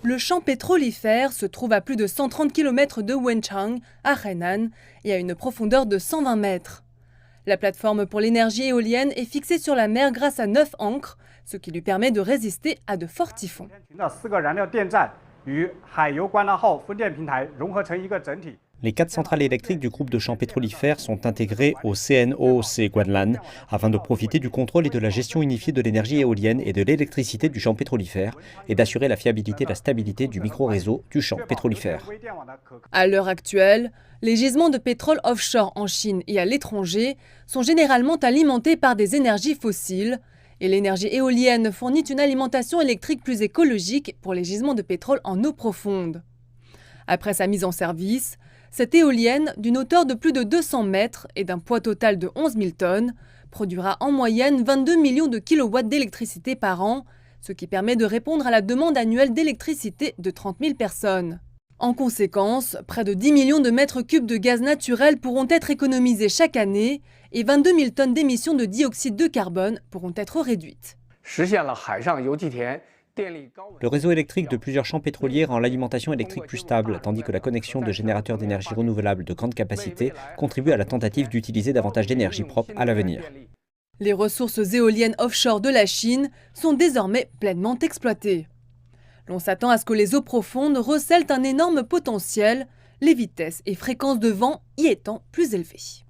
Le champ pétrolifère se trouve à plus de 130 km de Wenchang, à Henan, et à une profondeur de 120 mètres. La plateforme pour l'énergie éolienne est fixée sur la mer grâce à 9 ancres, ce qui lui permet de résister à de forts typhons. Les 4 centrales électriques du groupe de champs pétrolifères sont intégrées au CNOOC Guanlan afin de profiter du contrôle et de la gestion unifiée de l'énergie éolienne et de l'électricité du champ pétrolifère et d'assurer la fiabilité et la stabilité du micro-réseau du champ pétrolifère. À l'heure actuelle, les gisements de pétrole offshore en Chine et à l'étranger sont généralement alimentés par des énergies fossiles et l'énergie éolienne fournit une alimentation électrique plus écologique pour les gisements de pétrole en eau profonde. Après sa mise en service, cette éolienne, d'une hauteur de plus de 200 mètres et d'un poids total de 11 000 tonnes, produira en moyenne 22 millions de kilowatts d'électricité par an, ce qui permet de répondre à la demande annuelle d'électricité de 30 000 personnes. En conséquence, près de 10 millions de mètres cubes de gaz naturel pourront être économisés chaque année et 22 000 tonnes d'émissions de dioxyde de carbone pourront être réduites. Le réseau électrique de plusieurs champs pétroliers rend l'alimentation électrique plus stable, tandis que la connexion de générateurs d'énergie renouvelable de grande capacité contribue à la tentative d'utiliser davantage d'énergie propre à l'avenir. Les ressources éoliennes offshore de la Chine sont désormais pleinement exploitées. L'on s'attend à ce que les eaux profondes recèlent un énorme potentiel, les vitesses et fréquences de vent y étant plus élevées.